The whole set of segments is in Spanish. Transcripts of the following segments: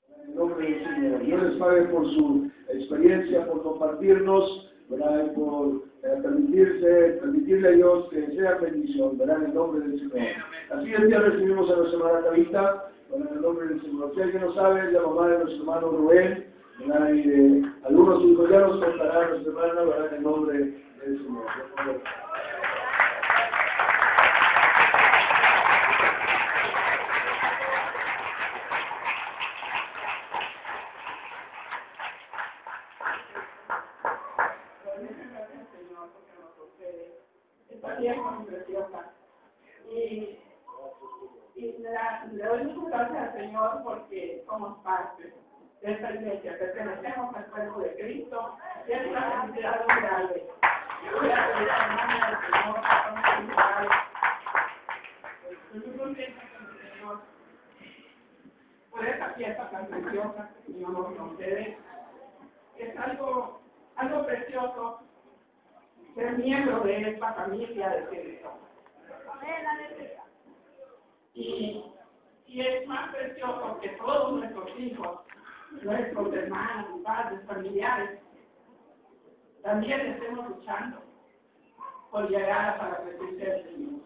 En el nombre del Señor. Dios les pague por su experiencia, por compartirnos, ¿verdad? Y por permitirle a Dios que sea bendición, ¿verdad? En el nombre del Señor. Así el día recibimos a nuestra hermana Tabita, ¿verdad? En el nombre del Señor. Si alguien no sabe, es la mamá de nuestro hermano Rubén, ¿verdad? Y de algunos hijos ya nos contará nuestra hermana, ¿verdad? En el nombre del Señor. Esta tierra muy preciosa. Y le doy muchas gracias al Señor porque somos parte de esta iglesia, pertenecemos al cuerpo de Cristo y es una felicidad muy grande. Yo voy a pedir a la hermana del Señor para una felicidad. Estoy muy contenta con el Señor por esta fiesta tan preciosa que el Señor nos concede. Es algo precioso ser miembro de esta familia de Cristo. Y es más precioso que todos nuestros hijos, nuestros hermanos, padres, familiares, también estemos luchando por llegar a la presencia del Señor.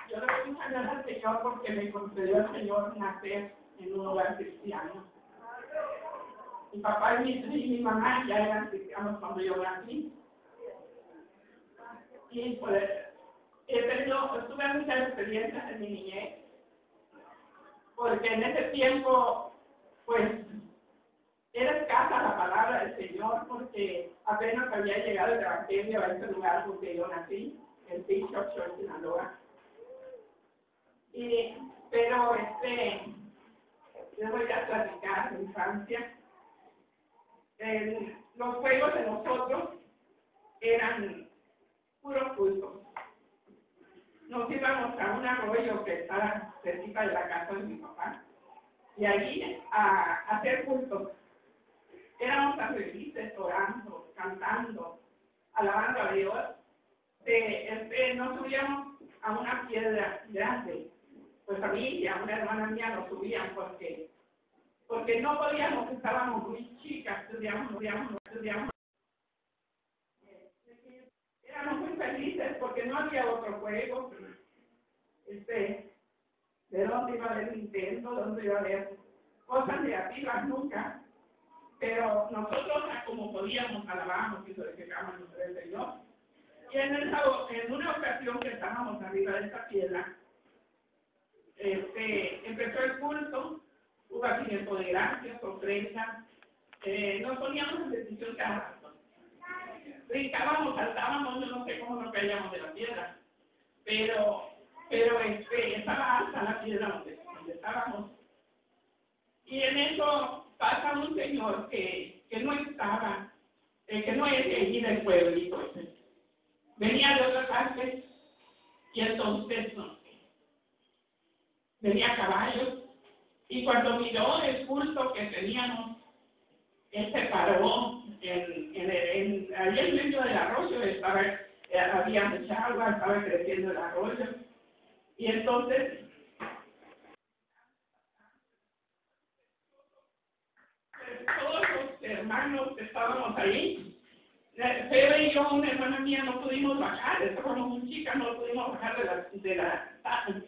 Yo le doy muchas gracias al Señor porque me concedió el Señor nacer en un hogar cristiano. Mi papá y mi mamá ya eran cristianos cuando yo nací. Y pues tuve muchas experiencias en mi niñez, porque en ese tiempo, pues, era escasa la palabra del Señor, porque apenas había llegado el Evangelio a ese lugar donde yo nací, en Bishop Church, Sinaloa. Pero les voy a platicar de mi infancia. Los juegos de nosotros eran puros cultos. Nos íbamos a un arroyo que estaba cerquita de la casa de mi papá y allí a hacer cultos. Éramos tan felices, orando, cantando, alabando a Dios. Nos subíamos a una piedra grande. Pues a mí y a una hermana mía nos subían porque no podíamos, estábamos muy chicas, estudiamos. Éramos muy felices porque no había otro juego. ¿De dónde iba a haber Nintendo? ¿Dónde iba a haber cosas negativas? Nunca. Pero nosotros, como podíamos, alabamos y glorificamos el nombre del Señor. Y en una ocasión que estábamos arriba de esta piedra, empezó el culto, hubo accidente de gracias, sorpresa. Nos poníamos en decisión cada rato. Brincábamos, saltábamos, yo no sé cómo nos caíamos de la piedra, pero estaba alta la piedra donde estábamos. Y en eso pasa un señor que no estaba, que no es de allí del pueblito. Venía de otra parte y entonces venía a caballo. Y cuando miró el culto que teníamos, él se paró allí en medio del arroyo, había mucha agua, estaba creciendo el arroyo. Y entonces, todos los hermanos que estábamos ahí, Febe y yo, una hermana mía, no pudimos bajar, estábamos muy chicas, no pudimos bajar de la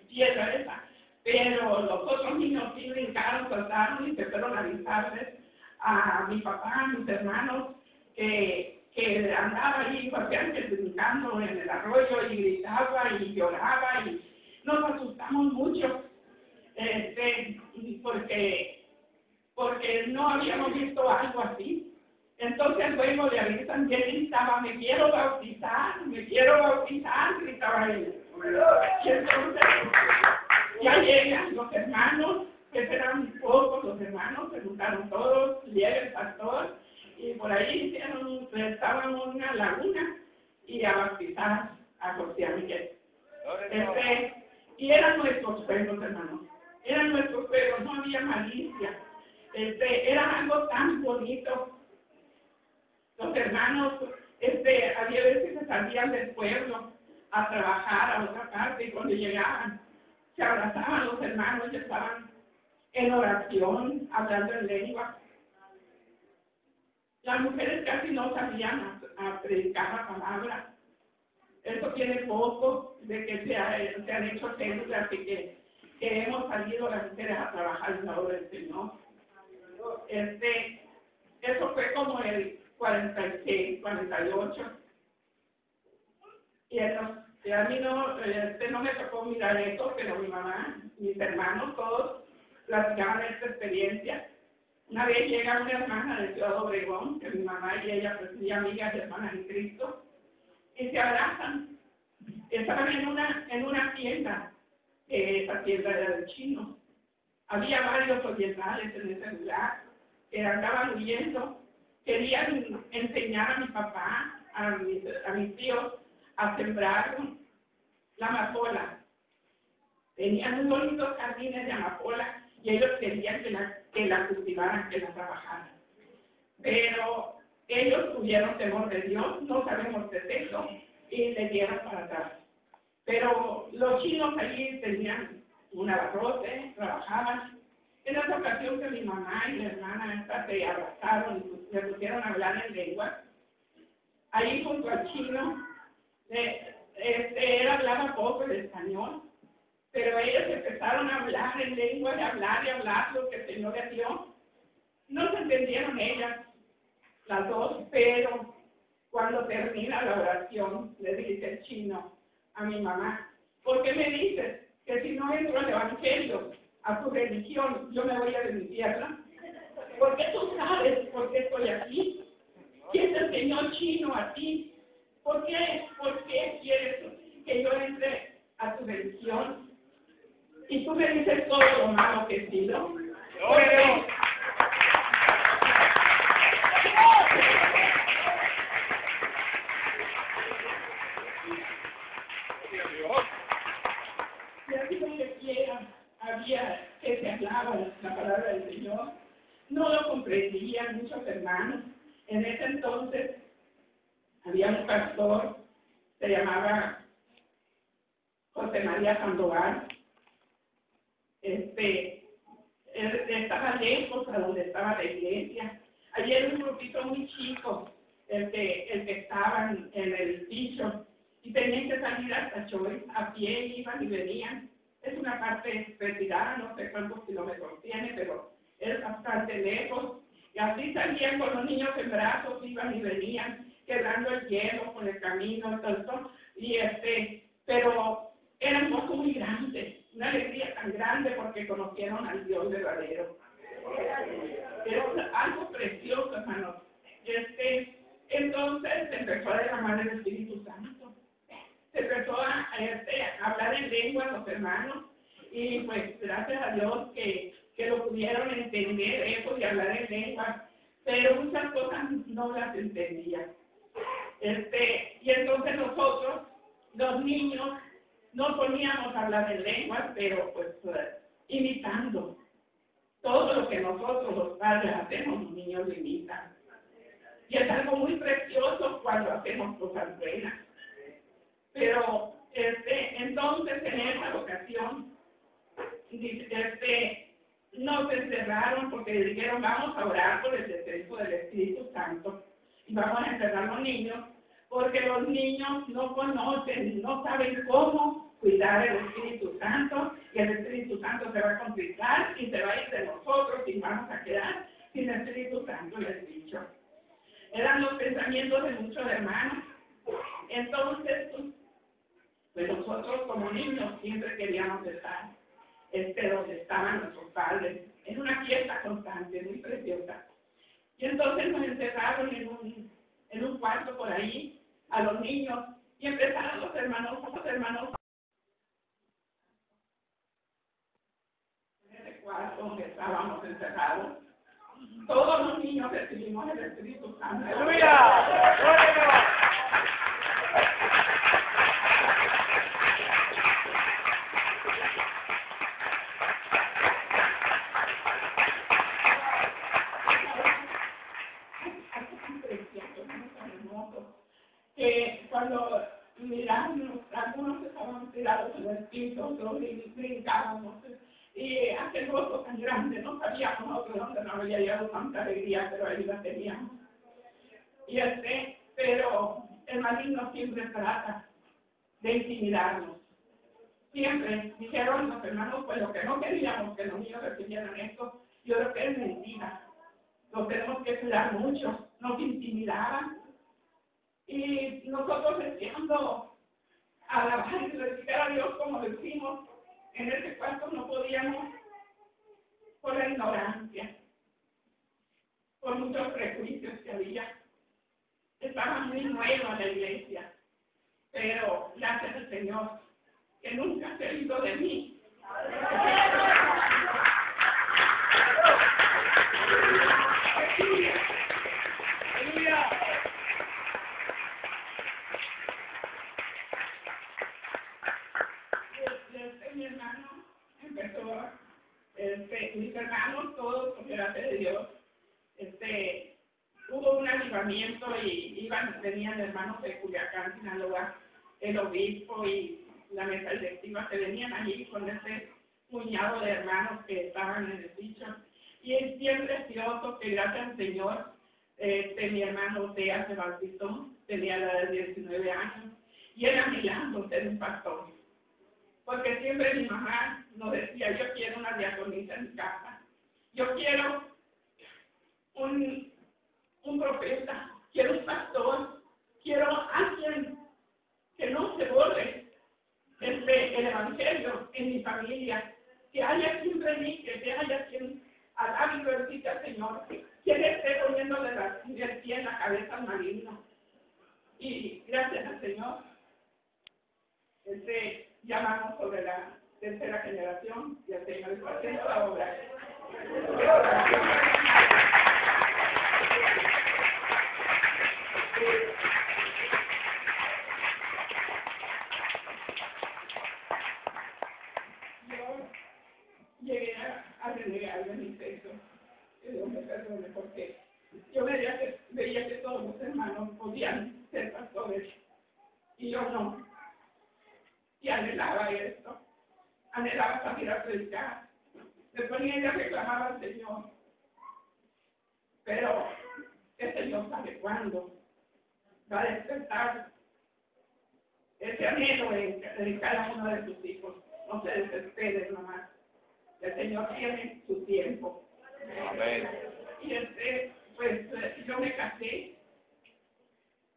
piedra esa. Pero los otros niños sí brincaron, saltaron y empezaron a avisarles a mi papá, a mis hermanos, que andaba allí paseando, brincando en el arroyo y gritaba y lloraba y nos asustamos mucho, porque no habíamos visto algo así. Entonces luego le avisan que él gritaba, me quiero bautizar, gritaba él. Y entonces ya llegan los hermanos, que eran pocos los hermanos, se juntaron todos, llega el pastor, y por ahí estaban en una laguna y a bautizar a José Miguel. Y eran nuestros juegos, hermanos. Eran nuestros juegos, no había malicia. Era algo tan bonito. Los hermanos, había veces que salían del pueblo a trabajar a otra parte y cuando llegaban, se abrazaban los hermanos y estaban en oración, hablando en lengua. Las mujeres casi no sabían a predicar la palabra. Eso tiene poco de que se han hecho células y que hemos salido las mujeres a trabajar en la obra del Señor. Eso fue como el 46, 48. Y a mí no me tocó mirar eso, pero mi mamá, mis hermanos, todos platicaban esta experiencia. Una vez llega una hermana de Ciudad Obregón, que mi mamá y ella, pues, muy amigas y hermanas en Cristo, y se abrazan. Estaban en una tienda, esa tienda era del chino. Había varios orientales en ese lugar que andaban huyendo. Querían enseñar a mi papá, a mis tíos, a sembrar la amapola. Tenían muy bonitos jardines de amapola y ellos querían que la cultivaran, que la trabajaran. Pero ellos tuvieron temor de Dios, no sabemos qué es eso, y le dieron para atrás. Pero los chinos allí tenían un abarrote, trabajaban. En esa ocasión que mi mamá y mi hermana se abrazaron y le pusieron a hablar en lengua, ahí junto al chino, él hablaba poco el español, pero ellos empezaron a hablar en lengua, y hablar lo que el Señor les dio. No se entendieron ellas, las dos, pero cuando termina la oración, le dice el chino a mi mamá: ¿por qué me dices que si no entro al Evangelio, a tu religión, yo me voy a mi tierra? Porque tú sabes por qué estoy aquí. ¿Quién te enseñó chino a ti? ¿Por qué quieres que yo entre a tu religión? Y tú me dices todo lo malo que he sido. Y así donde quiera había que se hablaba la palabra del Señor. No lo comprendían muchos hermanos. En ese entonces había un pastor, se llamaba José María Sandoval. Él estaba lejos a donde estaba la iglesia. Allí era un grupito muy chico, el que estaban en el edificio, y tenían que salir hasta Choy, a pie, iban y venían. Es una parte retirada, no sé cuántos kilómetros tiene, pero es bastante lejos. Y así salían con los niños en brazos, iban y venían, quebrando el hielo por el camino, todo. Pero era un poco muy grande, una alegría tan grande porque conocieron al Dios verdadero. Era algo precioso, hermanos. Entonces se empezó a derramar el Espíritu Santo. Se empezó a hablar en lengua a los hermanos, y pues gracias a Dios que lo pudieron entender, eso de hablar en lengua, pero muchas cosas no las entendían. Y entonces nosotros, los niños, no poníamos a hablar en lenguas, pero pues imitando. Todo lo que nosotros los padres hacemos, los niños lo imitan. Y es algo muy precioso cuando hacemos cosas buenas. Pero entonces en esa ocasión no se encerraron porque dijeron: vamos a orar por el descenso del Espíritu Santo y vamos a encerrar a los niños, porque los niños no conocen, no saben cómo cuidar el Espíritu Santo, y el Espíritu Santo se va a complicar y se va a ir de nosotros y vamos a quedar sin Espíritu Santo, les he dicho. Eran los pensamientos de muchos hermanos. Entonces, pues nosotros como niños siempre queríamos estar donde estaban nuestros padres, en una fiesta constante, muy preciosa. Y entonces nos encerraron en un cuarto por ahí a los niños, y empezaron los hermanos en ese cuarto donde estábamos encerrados. Todos los niños recibimos el Espíritu Santo. ¡Aleluya! Que cuando miramos, algunos estaban tirados en el piso, otros brincando, brincábamos. Y aquel gozo tan grande, no sabíamos nosotros dónde nos había llegado tanta alegría, pero ahí la teníamos. Y pero el maligno siempre trata de intimidarnos. Siempre dijeron los hermanos, pues lo que no queríamos que los niños recibieran esto, yo creo que es mentira. Lo tenemos que cuidar mucho, nos intimidaban. Y nosotros deseando alabar y glorificar a Dios como decimos, en ese cuarto no podíamos por la ignorancia, por muchos prejuicios que había. Estaba muy nuevo en la iglesia, pero gracias al Señor, que nunca se olvidó de mí. Mi hermano empezó, mis hermanos todos, por gracia de Dios, hubo un avivamiento y venían hermanos de Culiacán, Sinaloa, el obispo y la mesa directiva, se venían allí con ese puñado de hermanos que estaban en el dicho. Y es bien precioso que gracias al Señor, mi hermano Tea se bautizó, tenía la edad de 19 años, y era anhelando ser un pastor. Porque siempre mi mamá nos decía, yo quiero una diaconisa en mi casa, yo quiero un profeta, quiero un pastor, quiero alguien que no se borre el evangelio en mi familia, que haya quien predique, que haya quien alabe y glorifique al Señor, quien esté poniéndole el pie en la cabeza al maligno. Y gracias al Señor, llamamos sobre la tercera generación y el Señor está haciendo la obra. Yo llegué a renegar de mi sexo, que Dios me perdone, porque yo veía que todos los hermanos podían ser pastores y yo no. Y anhelaba esto, anhelaba salir a predicar. Después ella reclamaba al Señor, pero el Señor sabe cuándo va a despertar ese anhelo en cada uno de sus hijos. No se desesperen nomás. El Señor tiene su tiempo. Amén. Y pues yo me casé.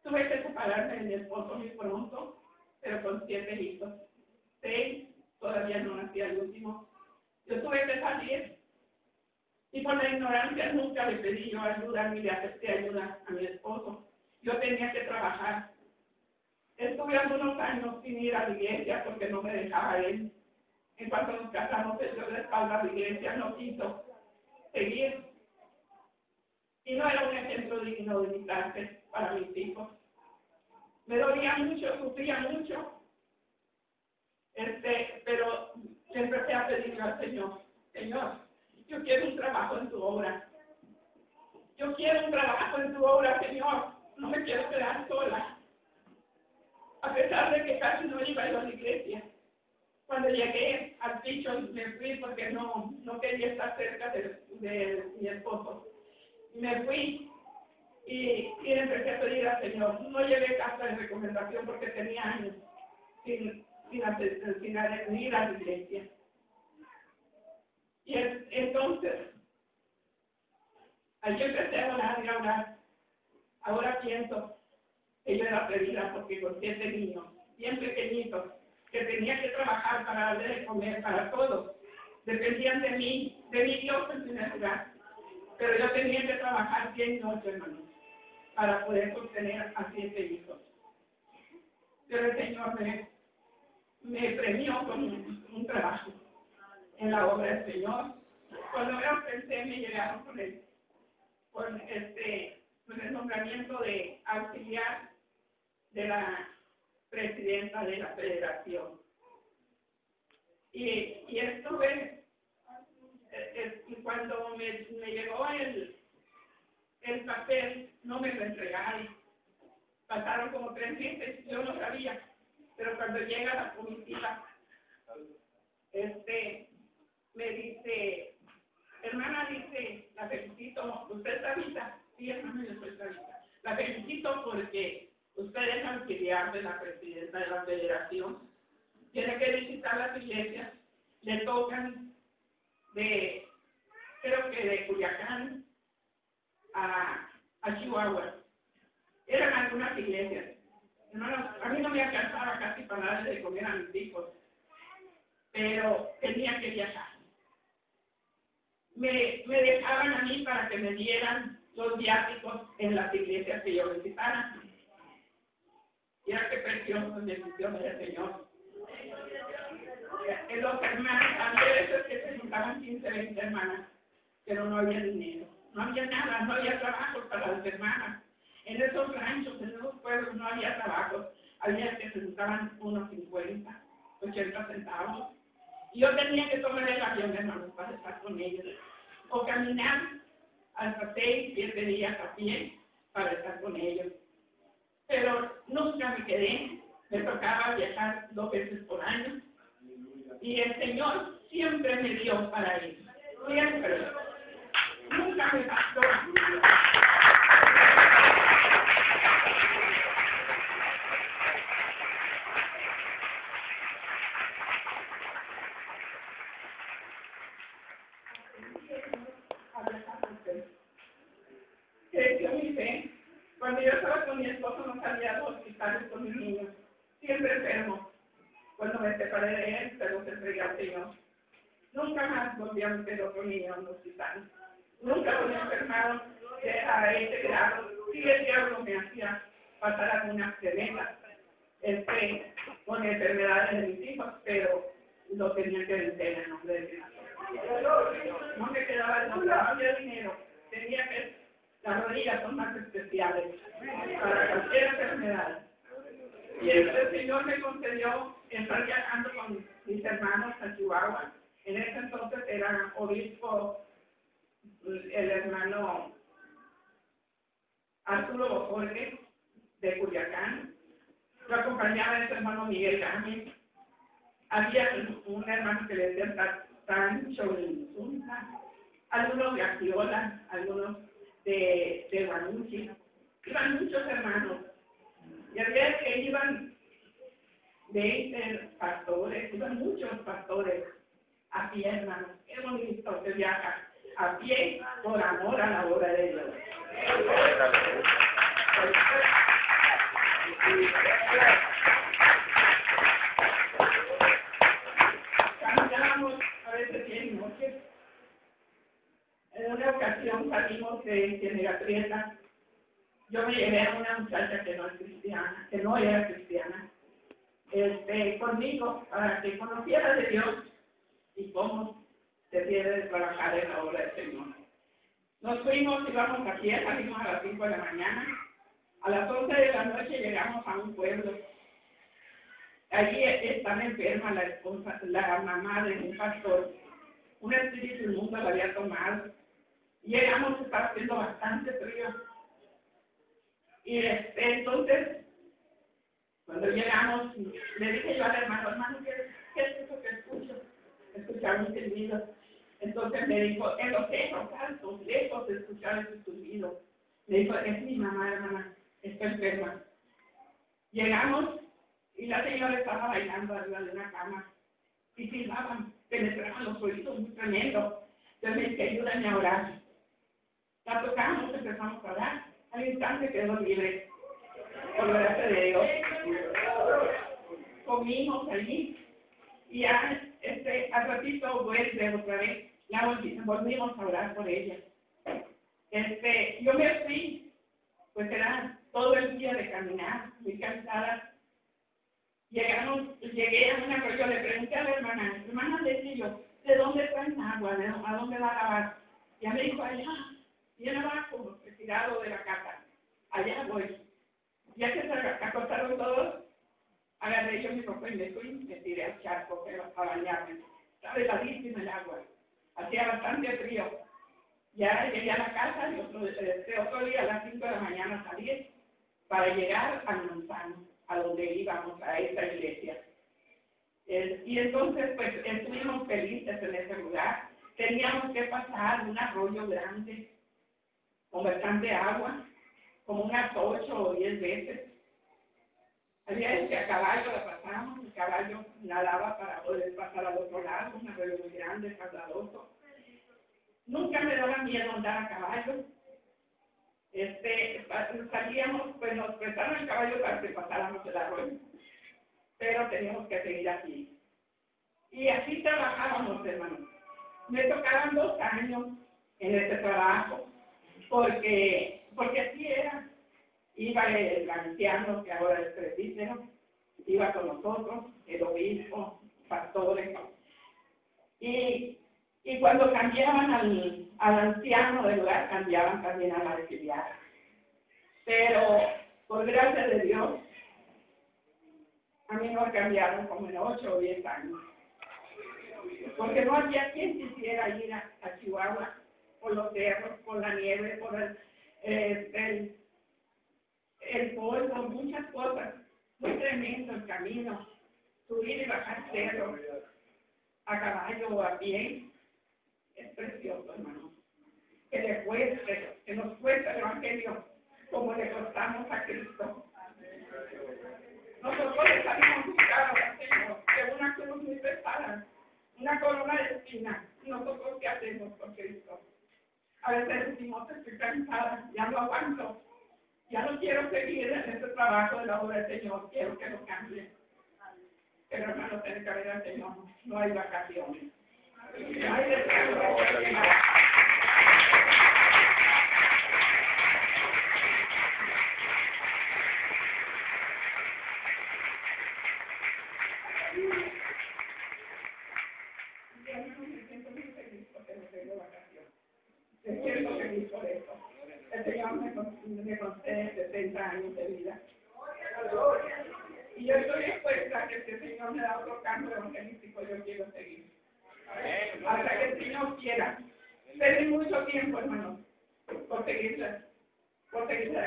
Tuve que separarme de mi esposo muy pronto, pero con 7 hijos. 6, todavía no nacía el último. Yo tuve que salir. Y por la ignorancia nunca le pedí yo ayuda, ni le acepté ayuda a mi esposo. Yo tenía que trabajar. Estuve algunos años sin ir a la iglesia porque no me dejaba él. En cuanto nos casamos, él dio la espalda a la iglesia, no quiso seguir. Y no era un ejemplo digno de imitarse para mis hijos. Me dolía mucho, sufría mucho. Pero le empecé a pedirle al Señor, Señor, yo quiero un trabajo en tu obra. Yo quiero un trabajo en tu obra, Señor. No me quiero quedar sola. A pesar de que casi no iba a la iglesia. Cuando llegué al piso me fui porque no quería estar cerca de mi esposo. Me fui y le empecé a pedir al Señor. No llevé carta de recomendación porque tenía años sin ir a la iglesia. Y entonces, allí empecé a orar y a orar. Ahora pienso que yo era perdida porque con 7 niños, bien pequeñitos, que tenía que trabajar para darle de comer para todos. Dependían de mí, de mi Dios en primer lugar. Pero yo tenía que trabajar 100 noches, hermanos, para poder sostener a 7 hijos. Pero el Señor me premió con un trabajo en la obra del Señor. Cuando me pensé, me llegaron con el nombramiento de auxiliar de la presidenta de la federación. Y estuve, cuando me llegó el papel, no me lo entregaron. Pasaron como 3 meses, yo no sabía, pero cuando llega la comitiva, me dice, hermana, dice, la felicito, ¿usted está vista? Sí, hermana, yo estoy vista. La felicito porque usted es auxiliar de la presidenta de la federación. Tiene que visitar las iglesias, le tocan creo que de Culiacán a Chihuahua. Eran algunas iglesias. Hermanos, a mí no me alcanzaba casi para darle de comer a mis hijos, pero tenía que viajar. Me dejaban a mí para que me dieran los viáticos en las iglesias que yo visitara. Mira qué precioso bendiciones del Señor. En los hermanos, había veces que se juntaban 15, 20 hermanas, pero no había dinero, no había nada, no había trabajo para las hermanas. En esos ranchos, en esos pueblos no había trabajo, había que se juntaban unos 50, 80 centavos. Y yo tenía que tomar el avión, hermanos, para estar con ellos, o caminar hasta 6, 7 días a pie para estar con ellos. Pero nunca me quedé, me tocaba viajar 2 veces por año. Y el Señor siempre me dio para eso, siempre. Nunca me faltó. Creció mi fe. Cuando yo estaba con mi esposo no salía a los hospitales con mis niños, siempre enfermo. Cuando me separé de él, se los entregué al Señor. Nunca más volví a meter otro niño en el hospital. Nunca me enfermaron a ese grado. Sí, el diablo me hacía pasar algunas tremendas con enfermedades de mis hijos, pero lo tenía que vencer en nombre de Dios. No me quedaba no había dinero. Tenía que, las rodillas son más especiales para cualquier enfermedad. Y el Señor me concedió estar viajando con mis hermanos a Chihuahua. En ese entonces era obispo el hermano Arturo Jorge de Culiacán. Lo acompañaba el hermano Miguel Gámez. Había un hermano que le decía Sancho Insunza, algunos de Aciola, algunos de Guanuchi. Iban muchos hermanos. Y había que iban 20 pastores, iban muchos pastores a pie, hermanos. Qué bonito se viaja a pie por amor a la obra de Dios. Caminábamos a veces 10 noches. En una ocasión salimos de Cinegatrieta. Yo me llevé a una muchacha que no es cristiana, que no era cristiana, conmigo para que conociera de Dios y cómo se debe trabajar en la obra del Señor. Nos fuimos, íbamos a pie, salimos a las 5 de la mañana. A las 11 de la noche llegamos a un pueblo. Allí estaba enferma la esposa, la mamá de un pastor. Un espíritu inmundo la había tomado. Llegamos, estaba haciendo bastante frío. Y entonces, cuando llegamos, le dije yo al hermano, ¿qué es eso que escucho? Escuchaba un silbido. Entonces me dijo, en los cerros altos, lejos de escuchar ese silbido. Me dijo, es mi mamá, hermana, está enferma. Llegamos y la señora estaba bailando arriba de una cama y silbaban, penetraban los oídos muy tremendo. Entonces me dice, ayúdame a orar. La tocamos, empezamos a orar. Al instante quedó libre, por la gracia de Dios. Comimos allí y ya al ratito vuelve otra vez, ya volvimos a orar por ella. Yo me fui, pues era todo el día de caminar, muy cansada. Llegué a una cosa, yo le pregunté a la hermana, le dije yo, ¿de dónde traen agua? ¿A dónde va a lavar? Y ella me dijo, allá, bien abajo, retirado de la casa, allá voy. Ya que se acostaron todos, agarré yo mi ropa y me fui, me tiré al charco a bañarme. Estaba heladísima el agua, hacía bastante frío. Ya llegué a la casa y otro día a las 5 de la mañana salí para llegar al Manzano, a donde íbamos, a esta iglesia. Y entonces, pues, estuvimos felices en ese lugar. Teníamos que pasar un arroyo grande, con bastante agua, como unas 8 o 10 veces. Había veces que a caballo la pasamos, el caballo nadaba para poder pasar al otro lado, un arroyo muy grande, caudaloso. Nunca me daba miedo andar a caballo. Salíamos, pues nos prestaron el caballo para que pasáramos el arroyo, pero teníamos que seguir aquí. Y así trabajábamos, hermanos. Me tocaron 2 años en este trabajo, porque así era. Iba el anciano, que ahora es presbítero, iba con nosotros, el obispo, pastores. Y cuando cambiaban al anciano del lugar, cambiaban también a la auxiliar. Pero, por gracia de Dios, a mí me cambiaron como en 8 o 10 años. Porque no había quien quisiera ir a Chihuahua por los cerros, por la nieve, por el polvo, muchas cosas. Muy tremendo el camino. Subir y bajar cerros, a caballo o a pie. Es precioso, hermano. Que nos cueste el Evangelio como le costamos a Cristo. Nosotros le salimos buscados al Señor de una cruz muy pesada, una corona de espinas. ¿Nosotros qué hacemos por Cristo? A veces decimos, estoy cansada, ya no aguanto, ya no quiero seguir en este trabajo de la obra del Señor, quiero que lo cambie. Pero hermano, tiene que haber al Señor, no hay vacaciones. No hay descanso. Me siento feliz por eso. El Señor me concede 70 años de vida. Y yo estoy dispuesta a que si el Señor me da otro cambio evangelístico, yo quiero seguir. Hasta que el Señor quiera. Perdí mucho tiempo, hermano, por seguir la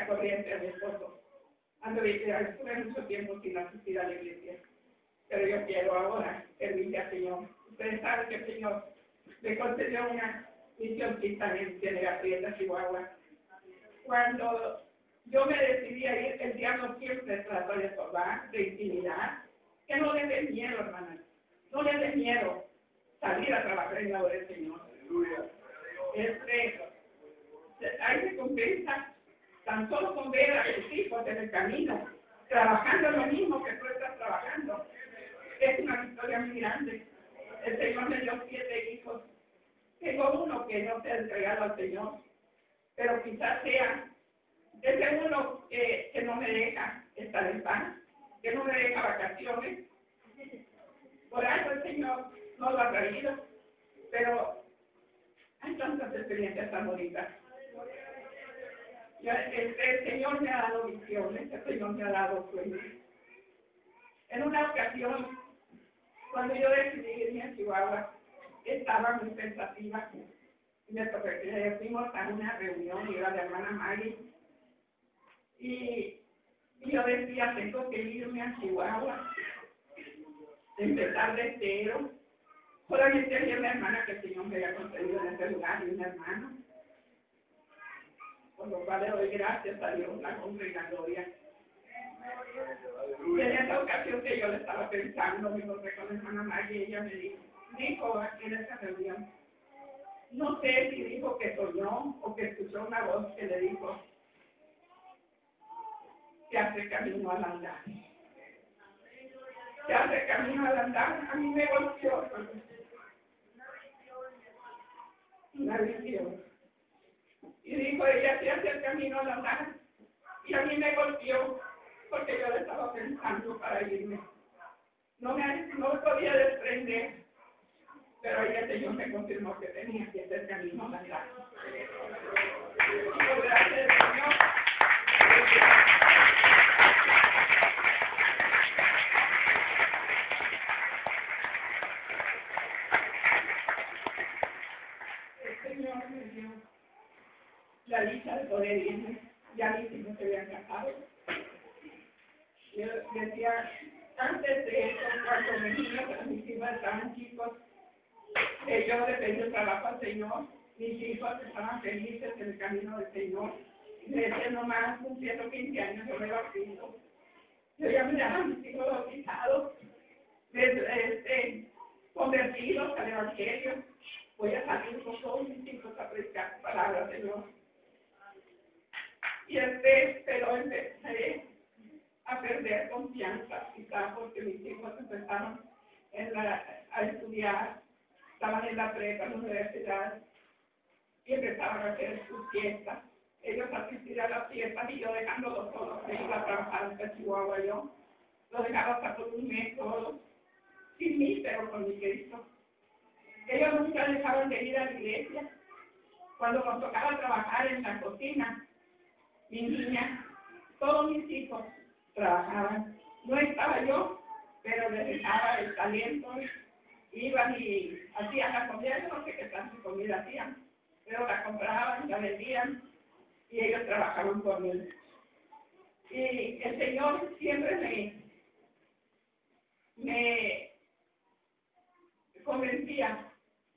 corriente a mi esposo. Estuve mucho tiempo sin asistir a la iglesia. Pero yo quiero ahora servirle al Señor. Ustedes saben que el Señor me concedió una misioncita en Ciénega Prieta, Chihuahua. Cuando yo me decidí a ir, el diablo siempre trató de estorbar, de intimidar. Que no le dé miedo, hermanas. No le dé miedo salir a trabajar en la obra del Señor. Hay recompensa tan solo con ver a tus hijos en el camino, trabajando lo mismo que tú estás trabajando. Es una victoria muy grande. El Señor me dio 7 hijos. Tengo uno que no se ha entregado al Señor, pero quizás sea ese uno que no me deja estar en paz, que no me deja vacaciones. Por algo el Señor no lo ha traído, pero hay tantas experiencias tan bonitas. El Señor me ha dado visiones, el Señor me ha dado sueños. En una ocasión, cuando yo decidí irme a Chihuahua, estaba muy pensativa. Fuimos a una reunión, iba la hermana Maggie, y yo decía, tengo que irme a Chihuahua, empezar de cero. Solamente había una hermana que el Señor me había concedido en ese lugar, y un hermano, por lo cual le doy gracias a Dios, la congregatoria. Y en esa ocasión que yo le estaba pensando, me encontré con la hermana Maggie, y ella me dijo aquí en esa reunión, no sé si dijo que soñó o que escuchó una voz que le dijo, se hace camino al andar. Se hace camino al andar. A mí me golpeó una visión. Y dijo ella, se hace el camino al andar. Y a mí me golpeó porque yo le estaba pensando para irme. No me podía desprender, pero ahí el Señor me confirmó que tenía que hacer camino al andar. Y por gracia del Señor, el Señor me dio la dicha de poder irme. Ya mis hijos se habían casado. Yo decía, Antes de eso, cuando mis hijos estaban chicos, yo le pedí el trabajo al Señor. Mis hijos estaban felices en el camino del Señor. Y me decían, nomás cumpliendo 15 años, yo me bautizo. Yo ya miraba a mis hijos bautizados, convertidos al Evangelio. Voy a salir con todos mis hijos a predicar palabras del Señor. Y pero empecé a perder confianza, quizás porque mis hijos empezaron a estudiar, estaban en la prepa, en la universidad, y empezaban a hacer sus fiestas. Ellos asistían a las fiestas y yo dejándolos solos, me iba a trabajar en Chihuahua yo. Lo dejaba hasta por un mes solos, sin mí, pero con mi Cristo. Ellos nunca dejaban de ir a la iglesia. Cuando nos tocaba trabajar en la cocina, mi niña, todos mis hijos trabajaban. No estaba yo, pero les dejaba el talento. Iban y hacían la comida, yo no sé qué tanta comida hacían, pero la compraban, la vendían y ellos trabajaban por mí. Y el Señor siempre me convencía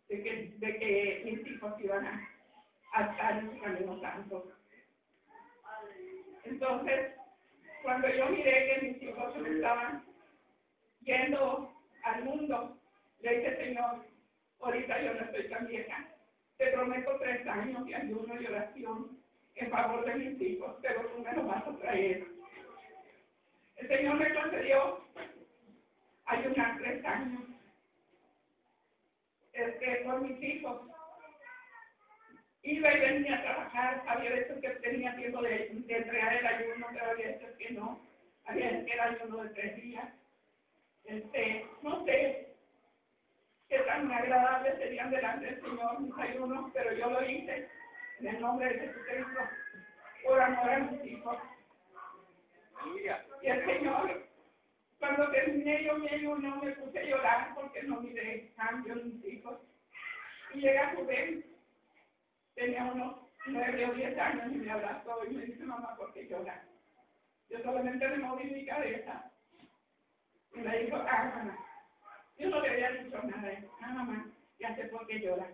de que mis hijos iban a estar en su camino santo. Entonces, cuando yo miré que mis hijos estaban yendo al mundo, le dije, Señor, ahorita yo no estoy tan vieja, te prometo 3 años de ayuno y oración en favor de mis hijos, pero tú me lo vas a traer. El Señor me concedió ayunar 3 años por mis hijos. Iba y venía a trabajar, había veces que tenía tiempo de entregar el ayuno, pero había veces que no, había veces que era ayuno de 3 días. No sé qué tan agradables serían delante del Señor mis ayunos, pero yo lo hice en el nombre de Jesucristo, por amor a mis hijos. Y el Señor, cuando terminé yo mi ayuno, me puse a llorar porque no miré cambio en mis hijos. Y llega Rubén, tenía unos 9 o 10 años y me abrazó y me dice, mamá, ¿por qué lloras? Yo solamente me moví mi cabeza y me dijo, mamá. Yo no le había dicho nada, mamá, ya sé por qué lloras,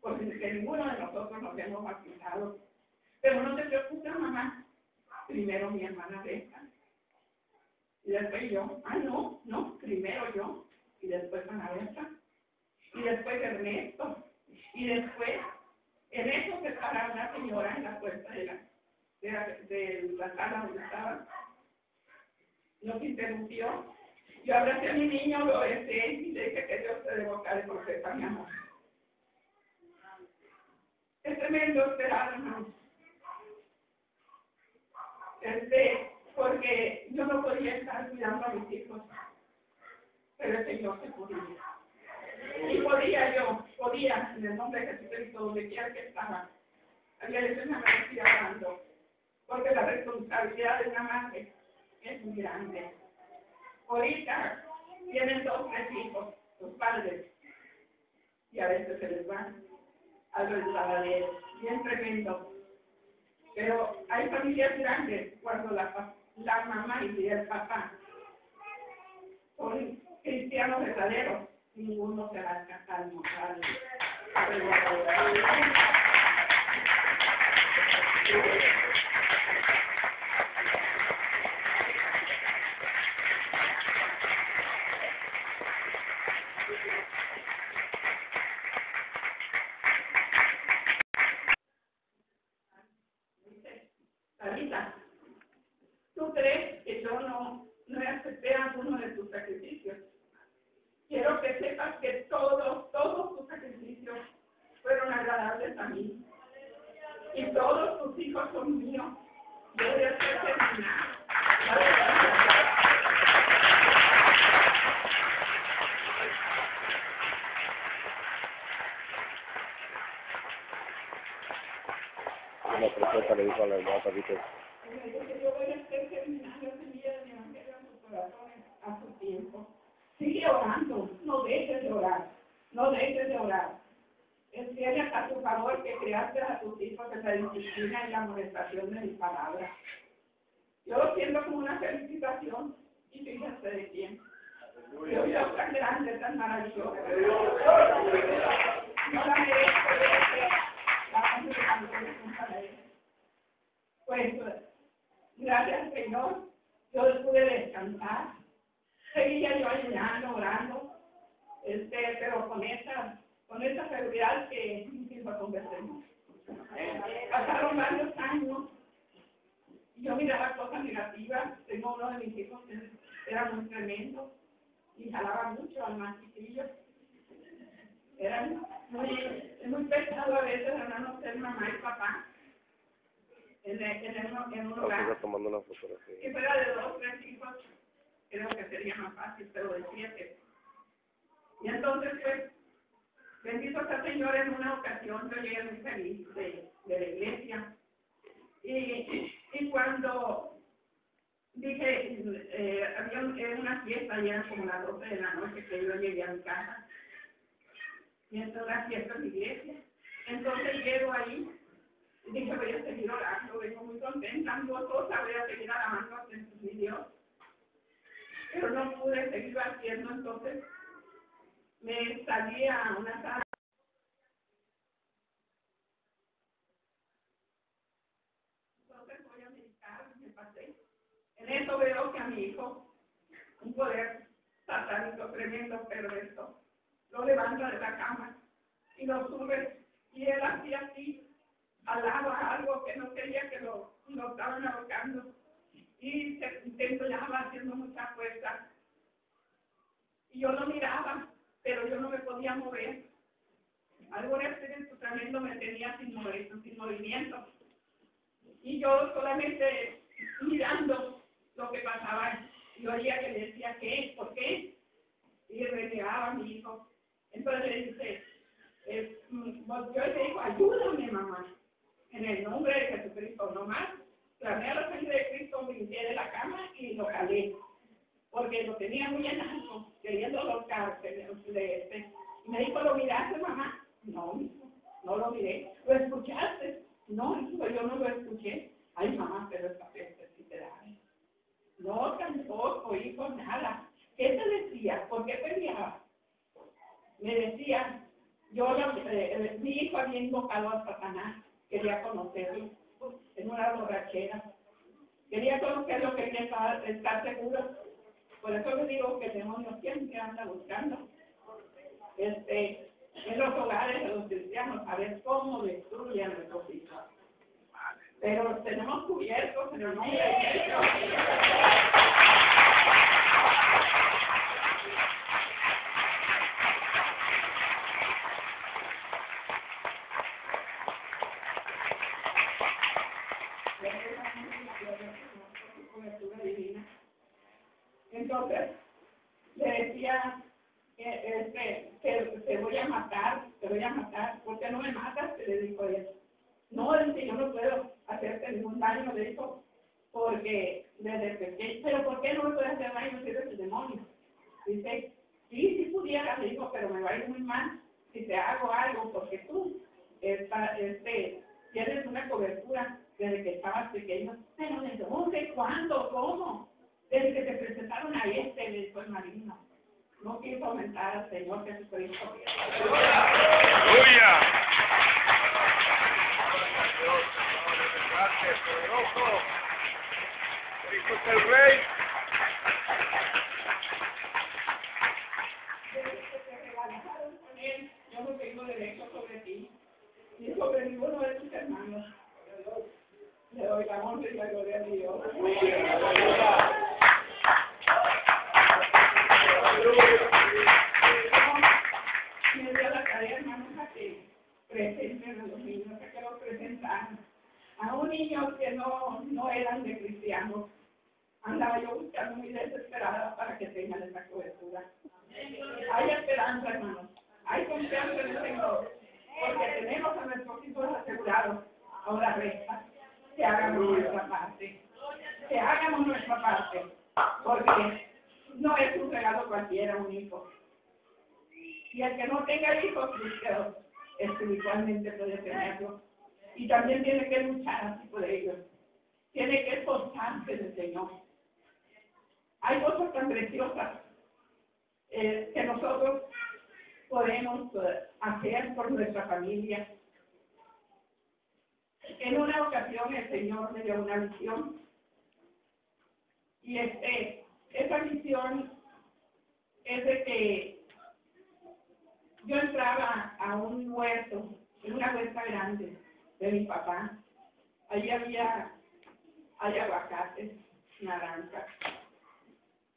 porque ninguno de nosotros nos hemos bautizado. Pero no te preocupes, mamá, primero mi hermana Berta, y después yo, no, primero yo, y después Ana Berta, y después Ernesto, y después, en eso se paraba una señora en la puerta de la sala donde estaba, nos interrumpió. Yo abracé a mi niño, lo besé y le dije que Dios te dé boca de profeta, mi amor. Es tremendo esperar, hermano. Porque yo no podía estar cuidando a mis hijos, pero el Señor se podía. Y podía, en el nombre de Jesucristo, donde quiera que estaba. Había veces me amanecía hablando, porque la responsabilidad de una madre es muy grande. Ahorita tienen 2, 3 hijos, los padres, y a veces se les van al resbaladero, bien tremendo. Pero hay familias grandes cuando la mamá y el papá son cristianos verdaderos, ninguno se va a alcanzar moral. Sarita, ¿tú crees que yo no acepté alguno de tus sacrificios? Quiero que sepas que todos tus sacrificios fueron agradables a mí. Y todos tus hijos son míos. Yo voy a hacer terminar. La profeta le dijo a la hermana Tabita. Yo voy a hacer terminar la semilla del Evangelio en sus corazones a su tiempo. Sigue orando, no dejes de orar, no dejes de orar. Enseña a tu favor que creaste a tus hijos en la disciplina y la amonestación de mis palabras. Yo lo siento como una felicitación Y fíjense de quién. Dios es tan grande, tan maravilloso. No la merezco pues, gracias al Señor, yo pude descansar. Seguía yo ayunando, orando, pero con esa seguridad que mis hijos conversemos. Pasaron varios años y yo miraba cosas negativas. Tengo uno de mis hijos que era muy tremendo y jalaba mucho al más chiquillo. Era muy pesado a veces, hermano, ser mamá y papá en un hogar. Tomando una fotografía. Si fuera de 2 o 3 hijos, creo que sería más fácil, pero de 7. Y entonces, pues, bendito sea el Señor, en una ocasión yo llegué muy feliz de la iglesia. Y cuando dije, había una fiesta, ya eran como las 12 de la noche que yo llegué a mi casa. Y entonces una fiesta en la iglesia. Entonces llego ahí y dije, voy a seguir orando, vengo muy contenta, gozosa, voy a seguir alabando a mi Dios. Pero no pude seguir haciendo, entonces me salí a una sala. Entonces voy a meditar, me pasé. En eso veo que a mi hijo, un poder satánico tremendo, perverso, lo levanta de la cama y lo sube, y él hacía así, alaba algo que no quería que lo estaban ahorcando, y se temblaba haciendo mucha fuerza. Y yo lo miraba, pero yo no me podía mover. Algún espíritu tremendo me tenía sin movimiento. Y yo solamente mirando lo que pasaba, y oía que le decía, ¿qué? ¿Por qué? Y renegaba a mi hijo. Entonces le dice, yo le digo, ayúdame, mamá, en el nombre de Jesucristo, no más. Clamé a la sangre de Cristo, me brinqué de la cama y lo jalé, porque lo tenía muy en alto, queriendo ahorcar. Y me dijo, ¿lo miraste, mamá? No, hijo, no lo miré. ¿Lo escuchaste? No, hijo, yo no lo escuché. Ay, mamá, pero esta peste sí te da. No, tampoco, hijo, nada. ¿Qué te decía? ¿Por qué peleaba? Me decía, mi hijo había invocado a Satanás, quería conocerlo en una borrachera. Quería conocerlo, quería estar seguro. Por eso le digo que el demonio siempre anda buscando en los hogares de los cristianos a ver cómo destruyen a nuestros hijos. Pero tenemos cubiertos en el nombre de Cristo. Entonces, le decía que te voy a matar, ¿por qué no me matas? Le dijo él. No, dice, yo no puedo hacerte ningún daño, le dijo, porque desde pequeño, pero ¿por qué no me puedes hacer daño si eres el demonio? Dice, sí pudiera, le dijo, pero me va a ir muy mal si te hago algo, porque tú tienes una cobertura desde que estabas pequeño. Pero ¿de dónde? ¿Cuándo? ¿Cómo? Desde que te presentaron a le dijo el marino. No quiso aumentar al Señor Jesucristo. ¡Aleluya! Cristo es el Rey. Desde que te regalaron con él, yo no tengo derecho sobre ti, ni sobre ninguno de tus hermanos. Le doy la honra y la gloria a Dios. Me dio la tarea, hermanos, a que presenten a los niños, a que los presentaran. A un niño que no eran de cristianos. Andaba yo buscando muy desesperada para que tengan esa cobertura. Hay esperanza, hermanos. Hay confianza en el Señor. Porque tenemos a nuestros hijos asegurados. Ahora resta que hagamos nuestra parte. Que hagamos nuestra parte. Porque no es un regalo cualquiera un hijo. Y el que no tenga hijos, espiritualmente puede tenerlo. Y también tiene que luchar así por ellos. Tiene que esforzarse del Señor. hay cosas tan preciosas que nosotros podemos hacer por nuestra familia. En una ocasión el Señor me dio una visión y esa visión es de que yo entraba a un huerto, en una huerta grande de mi papá. Allí hay aguacates, naranjas,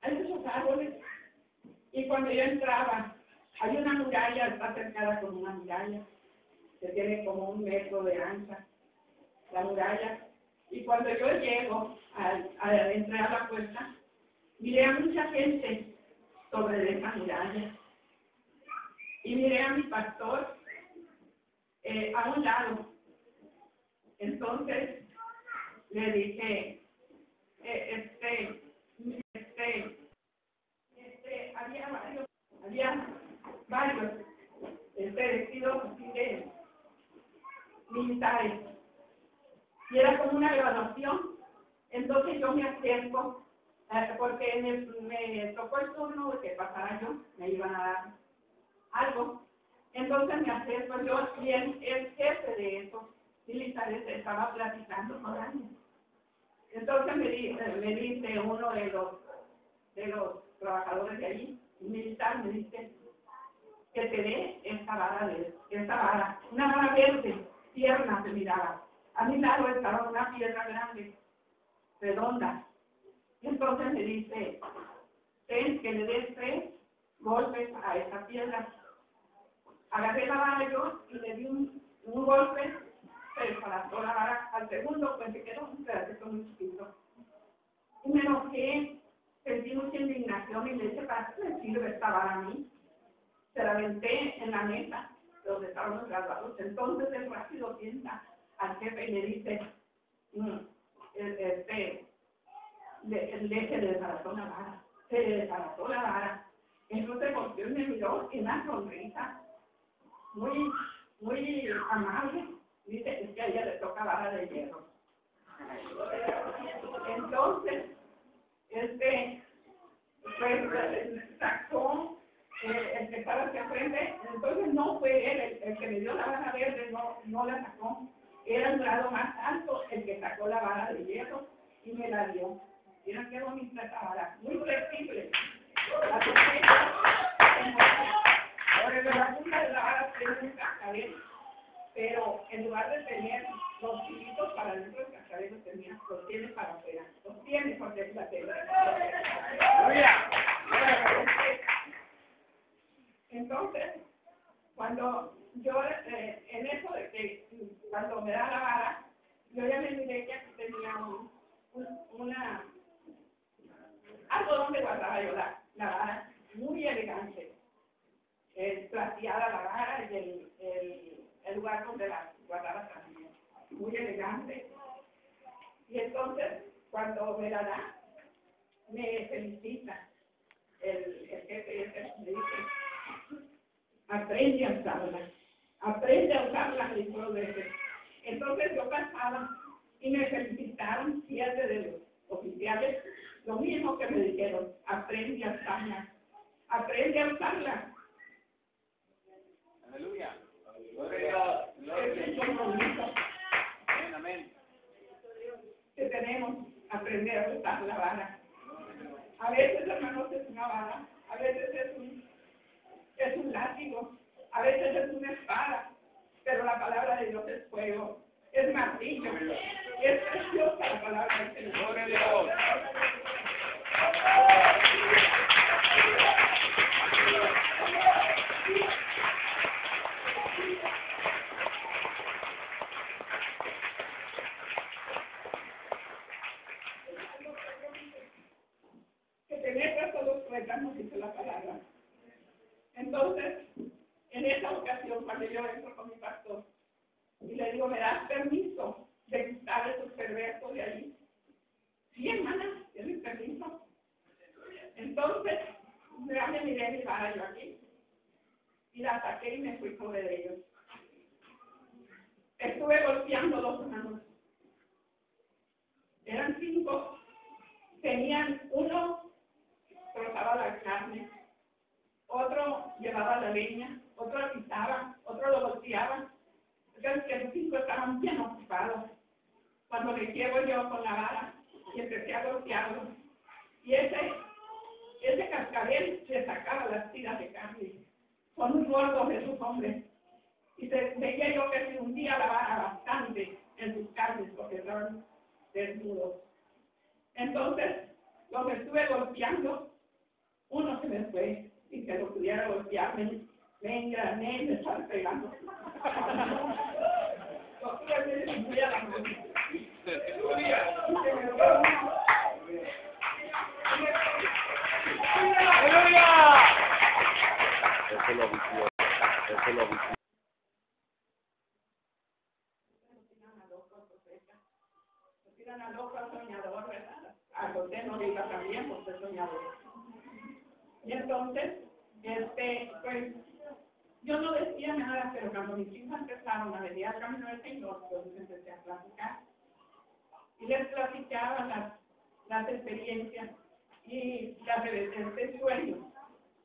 hay muchos árboles. Y cuando yo entraba, hay una muralla, está cercada con una muralla, que tiene como 1 metro de ancha, la muralla. Y cuando yo llego a entrar a la puerta, miré a mucha gente sobre esa muralla. Y miré a mi pastor a un lado. Entonces le dije, había varios vestidos así de militares. Y era como una graduación. Entonces yo me acerco, porque me tocó el turno de que pasara yo, me iban a dar algo. Entonces me acerco yo y el jefe de esos militares estaba platicando con alguien. Entonces me dice uno de los trabajadores de allí, un militar, me dice que te dé esta vara, una vara verde, tierna se miraba. A mi lado estaba una piedra grande, redonda. Entonces me dice, ten que le des 3 golpes a esa piedra. Agarré la vara yo y le di un golpe, se desbarató la vara. Al segundo, pues se quedó un pedacito muy chiquito. Y me enojé, sentí mucha indignación y le dije, ¿para qué me sirve esta vara a mí? Se la aventé en la mesa donde estaban los graduados. Entonces él rápido piensa al jefe y le dice, se le desbarató la vara, se le desbarató la vara. Entonces volteó y me miró y una sonrisa muy amable. Dice, es que a ella le toca vara de hierro. Entonces, pues sacó el que estaba hacia frente. Entonces no fue él el que me dio la vara verde, no la sacó. Era un grado más alto el que sacó la vara de hierro y me la dio. Mira qué bonita esa vara, muy flexible. La punta de la vara tiene un cascabel, pero en lugar de tener los filitos para dentro del cascabel, los tiene para afuera. Los tiene porque es la tela. Entonces, cuando yo, en eso de que cuando me da la vara, yo ya me miré que aquí tenía algo donde guardaba yo la vara, muy elegante, plateada la vara y el lugar donde la guardaba también, muy elegante. Y entonces, cuando me la da, me felicita el jefe, me dice, aprende a usarla, dijo 2 veces. Entonces yo pasaba y me felicitaron 7 de los oficiales, lo mismo que me dijeron, aprende a usarla. Aleluya. Gloria a Dios. Es un compromiso Amén. que tenemos, aprender a usar la vara. A veces, hermanos, es una vara, a veces es un látigo, a veces es una espada, pero la palabra de Dios es fuego, es martillo, es preciosa la palabra del Señor. Gloria a Dios. Que penetra todos los tuétanos, dice la palabra. Entonces, en esa ocasión, cuando yo entro con mi pastor, y le digo, ¿me das permiso de quitar esos perversos de allí? Sí, hermana, ¿tienes permiso? Entonces, ya me miré mi vara yo aquí, y la saqué y me fui sobre ellos. Estuve golpeando los hermanos. Eran 5, tenían uno Entonces que los 5 estaban bien ocupados. Cuando le llevo yo con la vara y empecé a golpearlo. Y ese cascabel le sacaba las tiras de carne. Son muy gordos esos hombres. Y veía yo que se hundía la vara bastante en sus carnes porque estaban desnudos. Entonces, los estuve golpeando. Uno se me fue y que lo pudiera golpear, me engrané y me estaba pegando. Lo tuve muy a la mano. Eso lo vició. Eso lo vició. Lo tiran a loco al soñador, ¿verdad? A José no diga también porque es soñador. Y entonces, pues, yo no decía nada, pero cuando mis hijos empezaron a venir al camino del Señor, pues empecé a platicar. Y les platicaba las experiencias y las de sueños.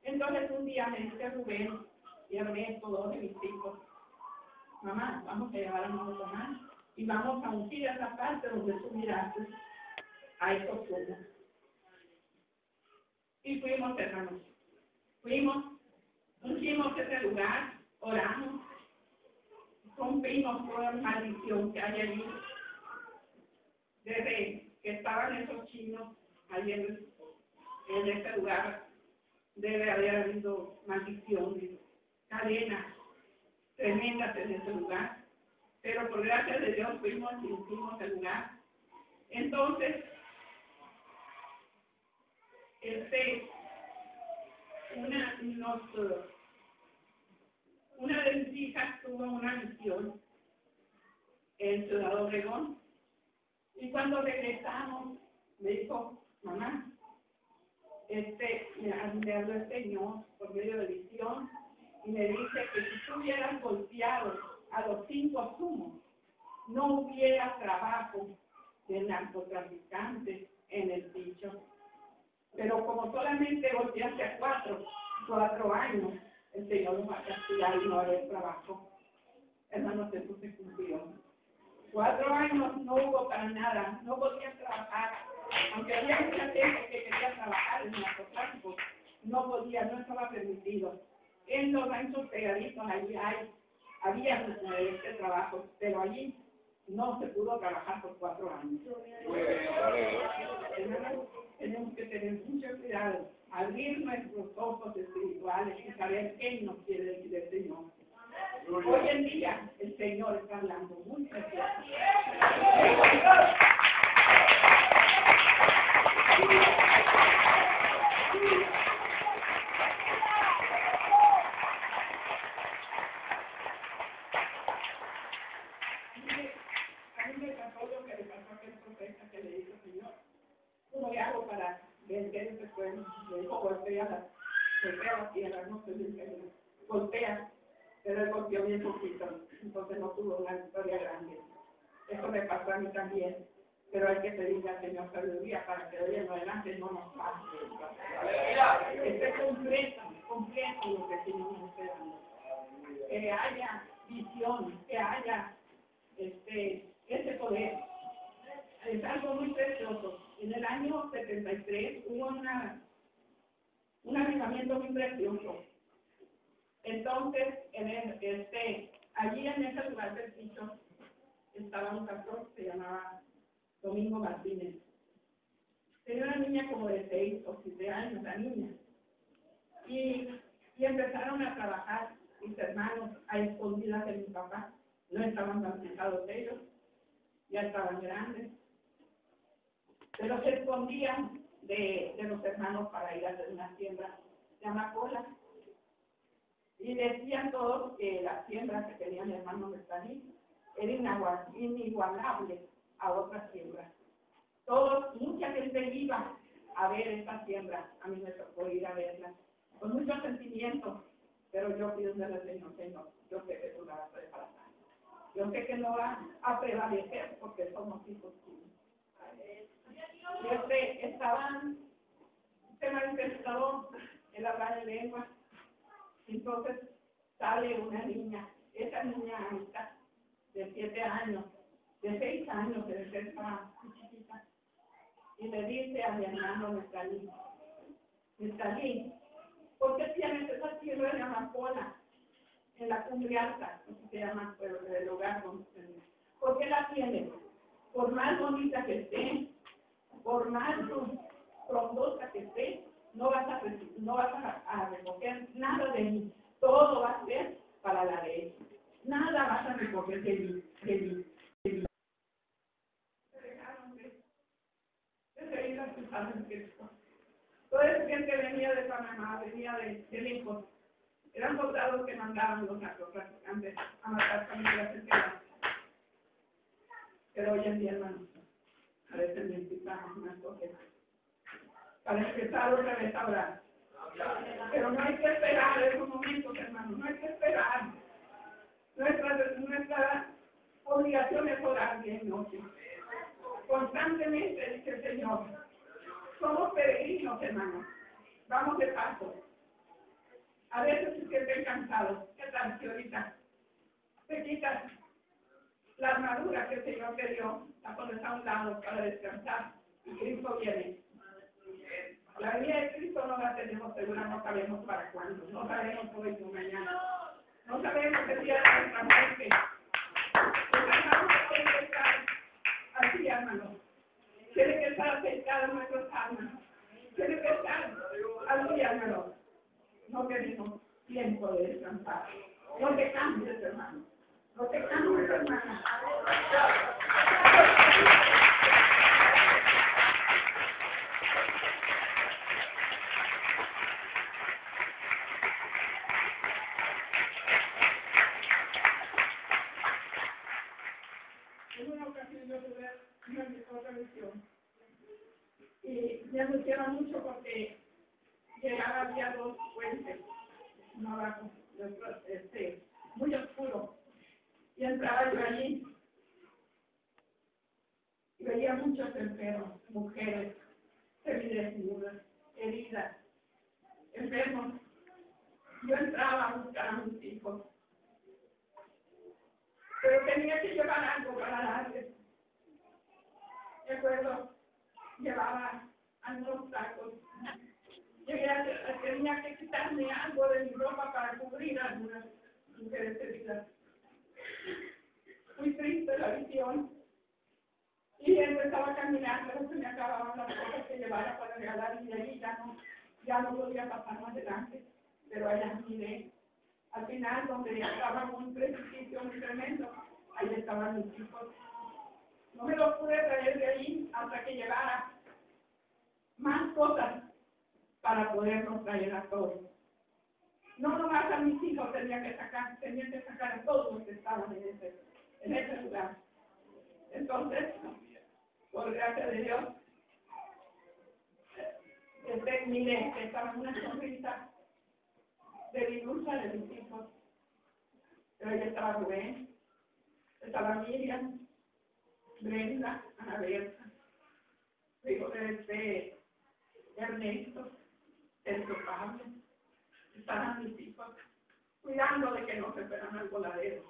Entonces un día me dice Rubén y Ernesto, 2 de mis hijos, mamá, vamos a llevar a mi mamá y vamos a ungir esa parte donde tú miraste a esos sueños. Y fuimos, hermanos. Fuimos, ungimos ese lugar, oramos, rompimos toda maldición que hay allí. Desde que estaban esos chinos allí en ese lugar, debe haber habido maldiciones, cadenas tremendas en ese lugar. Pero por gracia de Dios fuimos y ungimos el lugar. Entonces, una de mis hijas tuvo una misión en Ciudad Obregón y cuando regresamos me dijo, mamá, me habló el Señor por medio de visión y me dice que si tú hubieras golpeado a los 5 sumos, no hubiera trabajo de narcotraficantes en el dicho. Pero como solamente golpeaste a 4 años, el Señor nos va a castigar y no va a haber trabajo. Hermanos, eso se cumplió. 4 años no hubo para nada, no podían trabajar. Aunque había mucha gente que quería trabajar en el narcotráfico, no podía, no estaba permitido. En los ranchos pegaditos allí había este trabajo, pero allí no se pudo trabajar por 4 años. Tenemos que tener mucho cuidado, abrir nuestros ojos espirituales y saber qué nos quiere decir el Señor. Hoy en día el Señor está hablando muy precioso. A mí me pasó lo que le pasó a aquel profeta que le dijo, Señor, ¿cómo le hago para vencer ese pueblo? Le dijo, golpea la tierra, no se dice, golpea, pero él golpeó bien poquito, entonces no tuvo una victoria grande. Eso me pasó a mí también, pero hay que pedirle al Señor sabiduría para que de hoy en adelante no nos pase. Esté completo lo que el Señor nos está dando. Que haya visión, que haya ese poder. Es algo muy precioso. En el año 73 hubo un avivamiento muy precioso. Entonces, allí en ese lugar del sitio estaba un pastor que se llamaba Domingo Martínez. Tenía una niña como de 6 o 7 años, la niña. Y empezaron a trabajar mis hermanos a escondidas de mi papá. No estaban bautizados ellos, ya estaban grandes. Pero se escondían de los hermanos para ir a hacer una siembra de amapola. Y decían todos que la siembra que tenía mi hermano Nestaní era inigualable a otras siembras. Mucha gente iba a ver esta siembra, a mí me tocó ir a verla, con mucho sentimiento, pero yo pido al Señor, yo sé que tú la vas a preparar. Yo sé que no va a prevalecer porque somos hijos tuyos. Se manifestó el hablar en lengua. Entonces sale una niña, esa niña Anita, de 7 años, de 6 años, que desde estaba muy chiquita, y le dice a mi hermano Nestalí, ¿por qué tienes esa tierra de amapola en la cumbre alta? Así se llama el lugar donde ¿por qué la tienes? Por más bonita que esté, por más frondosa que esté, no vas a recoger nada de mí. Todo va a ser para la ley. Nada vas a recoger de mí. Se dejaron de seguir las cosas en Cristo. Todo el que venía de Panamá, venía de Lincoln. Eran soldados que mandaban los narcotraficantes a matar familias enteras. Pero hoy en día, hermanos, a veces necesitamos unas cosas para empezar otra vez a orar. Pero no hay que esperar esos momentos, hermanos, no hay que esperar. Nuestra obligación es orar día y noche. Constantemente, dice el Señor. Somos peregrinos, hermanos. Vamos de paso. A veces se sienten cansados. ¿Qué tal si ahorita te quitas la armadura que el Señor te dio, la pones a un lado para descansar y Cristo viene? La venida de Cristo no la tenemos segura, no sabemos para cuándo, no sabemos hoy o mañana, no sabemos el día de nuestra muerte. Nuestra alma tiene que estar así, hermanos. Tiene que estar aceitada en nuestras almas. Tiene que estar así, hermanos. No tenemos tiempo de descansar. No te cambies, hermano. No te cambies, hermana. En una ocasión yo tuve otra visión y me angustiaba mucho porque llegaba, había 2 puentes, uno abajo, muy oscuro, y entraba yo allí y veía muchos enfermos, mujeres, semidesnudas, heridas, enfermos. Yo entraba a buscar a mis hijos, pero tenía que llevar algo para darles. De acuerdo, llevaba algunos tacos. Tenía que quitarme algo de mi ropa para cubrir a algunas mujeres heridas. Muy triste la visión. Y empezaba a caminar, pero se me acababan las cosas que llevara para regalar y de ahí ya no podía pasar más adelante. Pero allá miré. Al final, donde estaba un precipicio muy tremendo, ahí estaban mis hijos. No me los pude traer de ahí hasta que llevara más cosas para podernos traer a todos. No nomás a mis hijos tenía que sacar a todos los que estaban en ese lugar. Entonces, por gracia de Dios, miré que estaba una sonrisa de dilusa de mis hijos. Pero ahí estaba Rubén, estaba Miriam, Brenda, Ana Berta, hijo de Ernesto, Sergio Pablo. Estaban mis hijos cuidando de que no se fueran al voladero.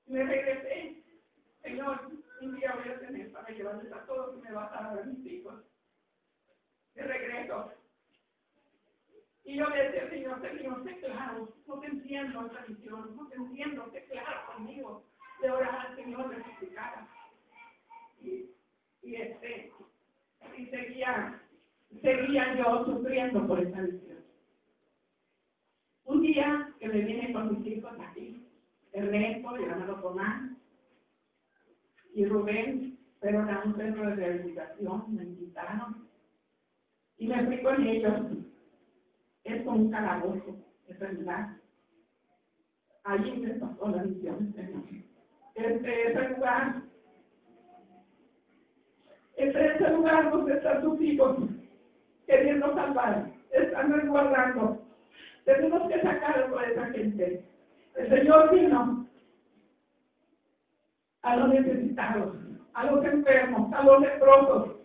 Me regresé. Señor, un día voy a tener para llevarles a todos y me vas a dar a mis hijos. De regreso. Y yo le decía, Señor, sé claro, no te entiendo esta misión, no te entiendo, sé claro conmigo. De orar al Señor, de suplicar. Y seguía yo sufriendo por esa misión. Un día que me vine con mis hijos aquí, Ernesto, el hermano Tomás, y Rubén, fueron a un centro de rehabilitación, me invitaron, y me fui con ellos. Es como un calabozo, es verdad. Allí me pasó la misión, Señor. Ese lugar donde están tus hijos, queriendo salvar, están resguardando. Tenemos que sacarlo de esa gente. El Señor vino a los necesitados, a los enfermos, a los leprosos,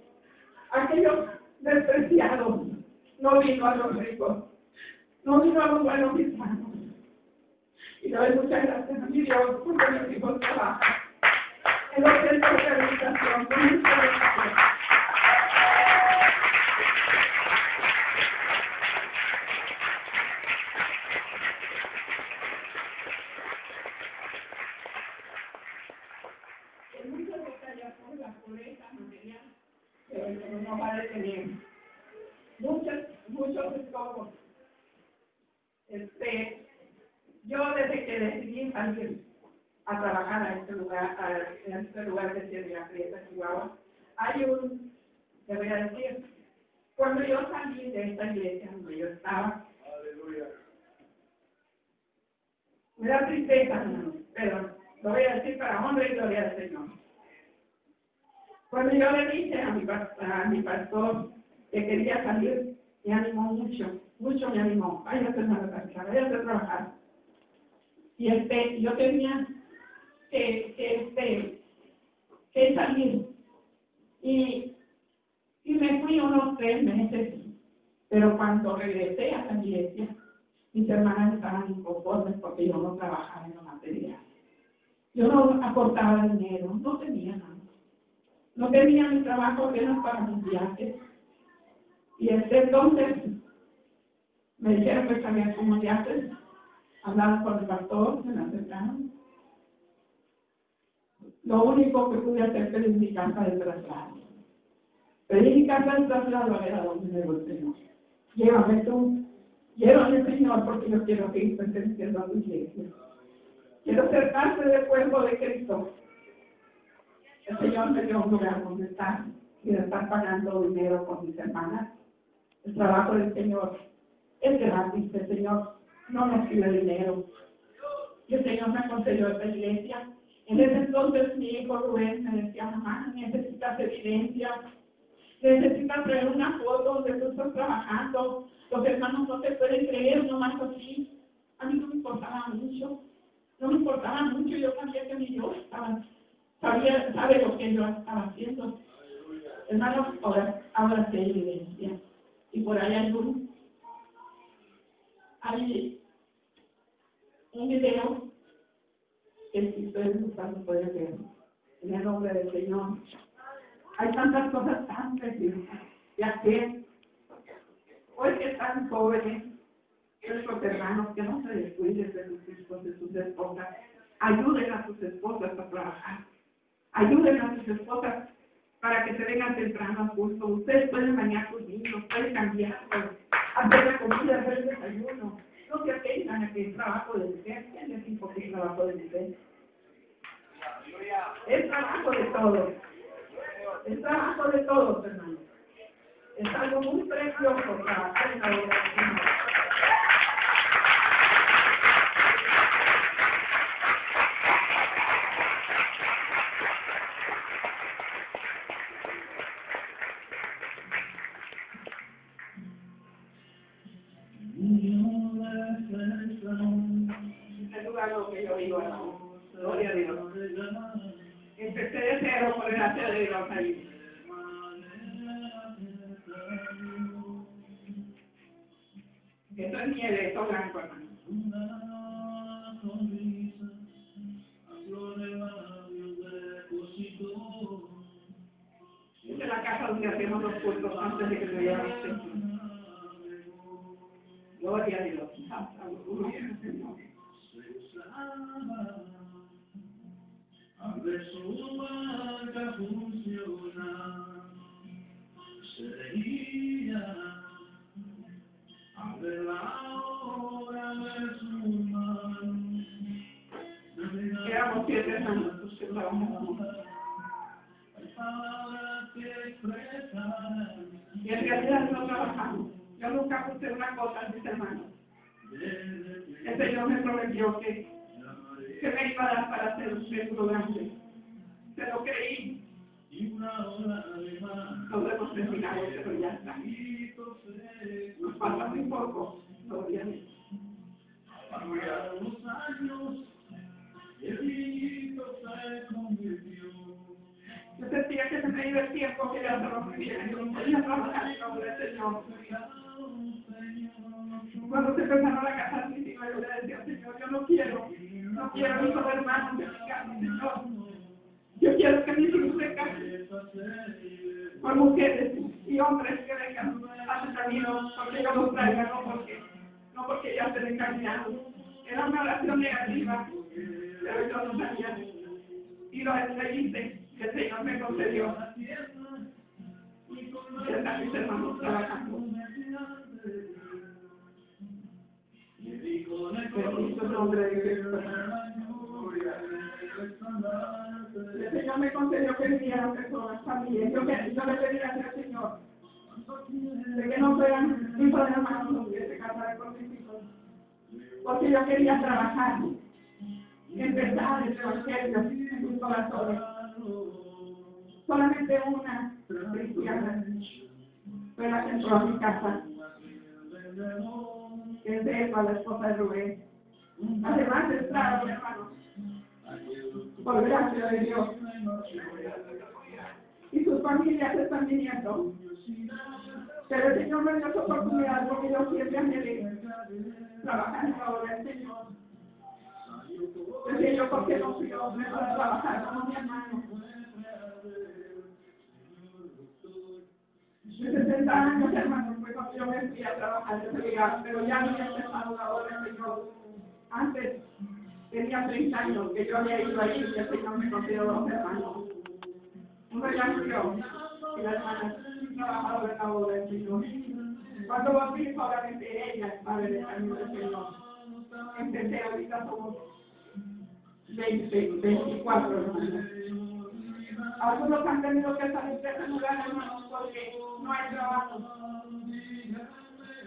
a aquellos despreciados. No vino a los ricos, no vino a los buenos y sanos. Y le doy muchas gracias a mi Dios porque mis hijos trabajan en los centros de rehabilitación con mucha dedicación. En muchas batallas por la pobreza material, pero eso no va a detener. Muchos estorbos. Yo desde que decidí salir a trabajar a este lugar de Sierra Prieta, Chihuahua, te voy a decir, cuando yo salí de esta iglesia donde yo estaba, me da tristeza, hermano, pero lo voy a decir para honra y gloria al Señor. Cuando yo le dije a mi pastor que quería salir, me animó mucho me animó. Váyase a practicar, váyase a trabajar. Y yo tenía que salir. Y me fui unos 3 meses, pero cuando regresé a la iglesia, mis hermanas estaban inconformes porque yo no trabajaba en lo material. Yo no aportaba dinero, no tenía nada. No tenía mi trabajo apenas para mis viajes. Y entonces me dijeron que sabían cómo viajes, hablaron con el pastor, se me acercaron. Lo único que pude hacer fue pedir mi carta de traslado. Pedí mi carta de traslado a ver a dónde me voy, Señor. Llévame tú, llévame, Señor, porque yo quiero seguir perteneciendo a tu iglesia. Quiero ser parte del cuerpo de Cristo. El Señor me dio un lugar donde estar y de estar pagando dinero con mis hermanas. El trabajo del Señor es gratis, el Señor no nos pide dinero. Y el Señor me concedió esta iglesia. En ese entonces mi hijo Rubén me decía, mamá, necesitas evidencia, necesitas traer una foto donde tú estás trabajando. Los hermanos no te pueden creer, nomás así. A mí no me importaba mucho, yo sabía que mi Dios sabe lo que yo estaba haciendo. Hermanos, ahora sí hay evidencia. Y por ahí hay un video que si ustedes buscan pueden ver. En el nombre del Señor. Hay tantas cosas tan preciosas. Ya que hoy que están jóvenes, nuestros hermanos, que no se descuiden de sus hijos, de sus esposas. Ayuden a sus esposas a trabajar. Ayuden a sus esposas para que se vengan temprano al culto. Ustedes pueden bañar a sus niños, pueden cambiarlos, hacer la comida, hacer el desayuno. No se atengan a que es trabajo de mujer. ¿Quién les dijo que es trabajo de mujer? Es trabajo de todos. Es trabajo de todos, hermanos. Es algo muy precioso trabajar en la obra del Señor. Es lugar donde yo vivo, hermano. Gloria a Dios. Empecé de cero por gracia de Dios ahí. Esto es nieve, esto es blanco, hermano. Esta es la casa donde hacemos los cultos antes de que me vaya a Señor. Gloria a Dios. Aleluya, Señor. A ver su barca funciona, seguía, a ver la hora de su mano. Éramos 7 hermanos los que trabajamos. Y en realidad no trabajamos. Yo nunca puse una cosa en mis hermanos. El Señor me prometió que me iba a dar para hacer un centro grande. Se lo creí. No lo hemos terminado, pero ya está. Nos falta muy poco, todavía no. Yo sentía que se me iba el tiempo, que ya se lo quería, que no podía trabajar en nombre del Señor. Cuando se empezaron a casar mis hijos, yo le decía, Señor, yo no quiero no quiero hijos hermanos que se casen, Señor. Yo quiero que mis hijos se casen con mujeres y hombres que vengan a su camino, porque yo los traiga, no porque ya se den caminando. Era una oración negativa, pero yo no sabía. Y lo entreguiste, que el Señor me concedió. Y están mis hermanos trabajando. Bendito el nombre de Cristo. El Señor me concedió que vivieran personas, familias. Yo le pedí al Señor de que no fueran hijos de hermanos los que se casaran con mis hijos. Porque yo quería trabajar, empezar el evangelio en sus corazones. Solamente una cristiana fue la que entró a mi casa, que es de Eva, la esposa de Rubén. Además, claro, mi hermano, por gracia de Dios. Y sus familias están viniendo. Pero el Señor me dio esa oportunidad porque yo siempre anhelé trabajar en la obra del Señor. Decía yo, ¿por qué no fui hombre para trabajar como mi hermano? De 60 años, hermano, fue cuando yo me fui a trabajar en ese lugar, pero ya había empezado la obra del Señor. Antes tenía 30 años que yo había ido ahí y el Señor me concedió 2 hermanos. Uno ya murió y la hermana trabajaba en la obra del Señor. Cuando volví, solamente ella estaba en el camino del Señor. Empecé, ahorita somos 24 hermanos. Algunos han tenido que salir de ese lugar, hermanos, porque no hay trabajo.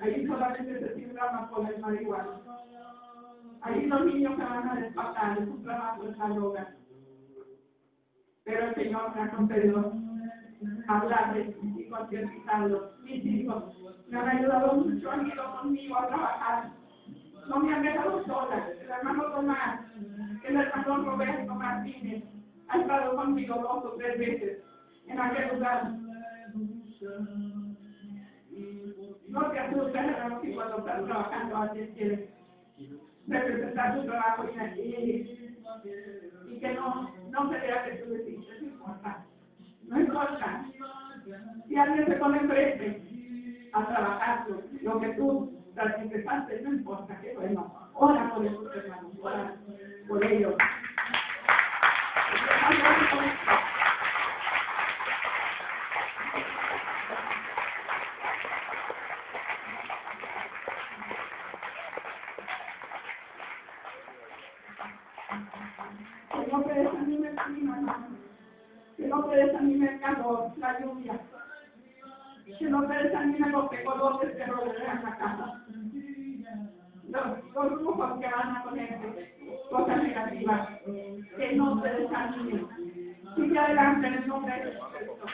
Ahí solamente se siembra por el marihuana. Ahí los niños se van a despatar, es un trabajo, es la droga. Pero el Señor me ha concedido hablarles y concientizarlos. Mis hijos me han ayudado mucho, han ido conmigo a trabajar. No me han dejado sola. El hermano Tomás, el hermano Roberto Martínez, ha estado conmigo 2 o 3 veces en aquel lugar. No te asustes, hermano, que cuando estás trabajando alguien quiere representar tu trabajo y que no se vea que tú decís, no importa. No importa. Si alguien se pone enfrente a trabajar lo que tú empezaste, no importa, que bueno. Ora por esos hermanos, ora por ellos. Que no te desanime el clima, hermano. Que no te desanime el calor, la lluvia. Que no te desanime los tecolotes que rodean la casa. Los grupos que van a poner cosas negativas. Que no te desanimen. Sigue adelante en el nombre de Jesucristo.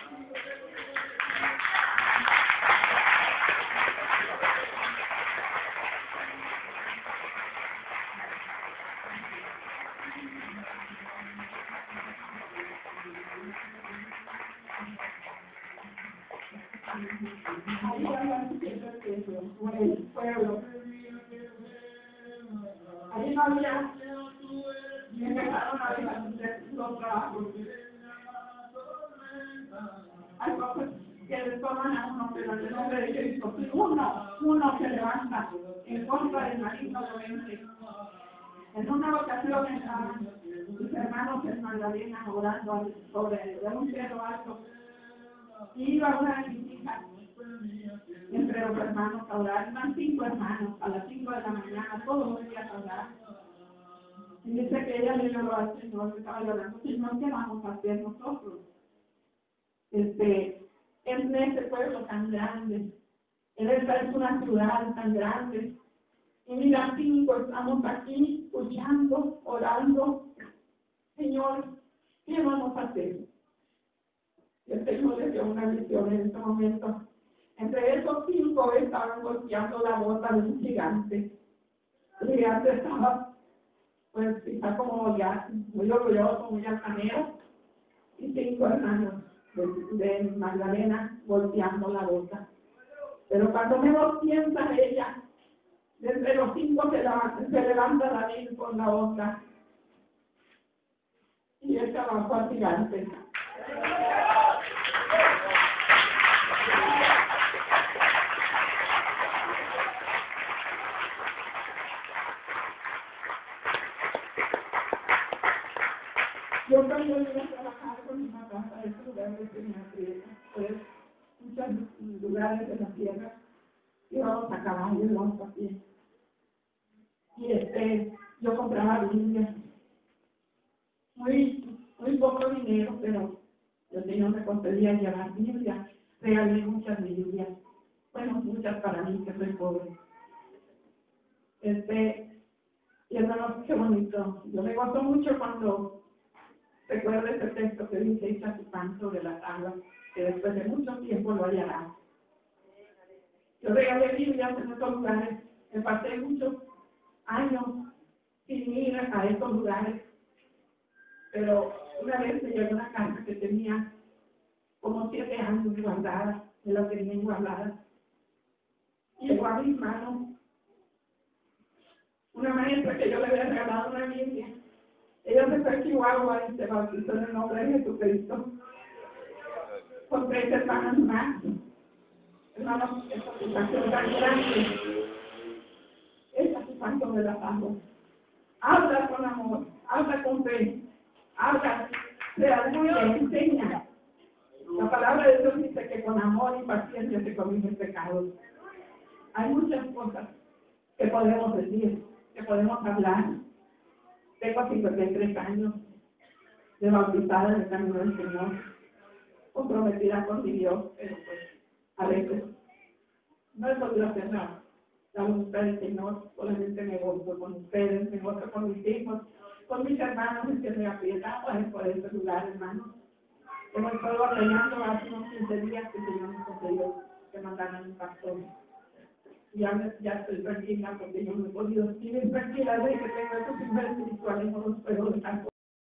Ahí hablan el pueblo. Ahí no había, me empezaron a dejar los trabajos. Hay cosas que le toman a uno, pero en el nombre de Cristo, si uno se levanta en contra del maligno lo vence. En una ocasión estaban mis hermanos en Magdalena orando sobre un cerro alto. Y iba una de mis hijas entre los hermanos a orar. Iban 5 hermanos a las 5 de la mañana, todos los días a orar. Y dice que ella le lloró al Señor, que estaba llorando, Señor, ¿qué vamos a hacer nosotros? En este pueblo tan grande, en esta es una ciudad tan grande. Y mira, 5 estamos aquí, escuchando, orando. Señor, ¿qué vamos a hacer? Y el Señor le dio una visión en este momento. Entre esos 5 estaban golpeando la bota de un gigante. El gigante estaba, pues, quizá como ya muy orgulloso, muy altanero. Y 5 hermanos de Magdalena golpeando la bota. Pero cuando menos piensa ella, de entre los 5 se levanta David con la otra trabajo al gigante. Yo cuando iba a trabajar con mi mamá a ese lugar de Peñafiel, pues muchos lugares de la tierra, íbamos a caballo, íbamos a pie. Y yo compraba Biblia. Muy poco dinero, pero el Señor me concedía llevar Biblia. Regalé muchas Biblias. Bueno, muchas para mí, que soy pobre. Y hermanos, qué bonito. Yo me gozo mucho cuando recuerdo ese texto que dice: echa tu pan sobre las aguas, que después de mucho tiempo lo hallarás. Yo regalé Biblias en estos lugares. Me pasé muchos años sin ir a estos lugares. Pero una vez me llegó una carta que tenía como 7 años guardada, me la tenían guardada. Llegó a mis manos una maestra que yo le había regalado una Biblia. Ella se fue a Chihuahua y se bautizó en el nombre de Jesucristo. Con 3 hermanas más. Hermanos, esa satisfacción tan grande. Esa satisfacción de las aguas. Habla con amor, habla con fe, habla realmente, enseña. La palabra de Dios dice que con amor y paciencia se corrigen pecados. Hay muchas cosas que podemos decir, que podemos hablar. Tengo 53 años de bautizada en el camino del Señor, comprometida con mi Dios, pero pues a veces no he podido hacer nada. La voluntad del Señor, solamente me gozo con ustedes, me gozo con mis hijos, con mis hermanos, en que me aprieta por este lugar, hermanos. Hemos estado ordenando hace unos 15 días que el Señor nos concedió que mandaran un pastor. Ya estoy tranquila porque yo no he podido vivir tranquila desde que tengo esos niveles espirituales, no los puedo dejar.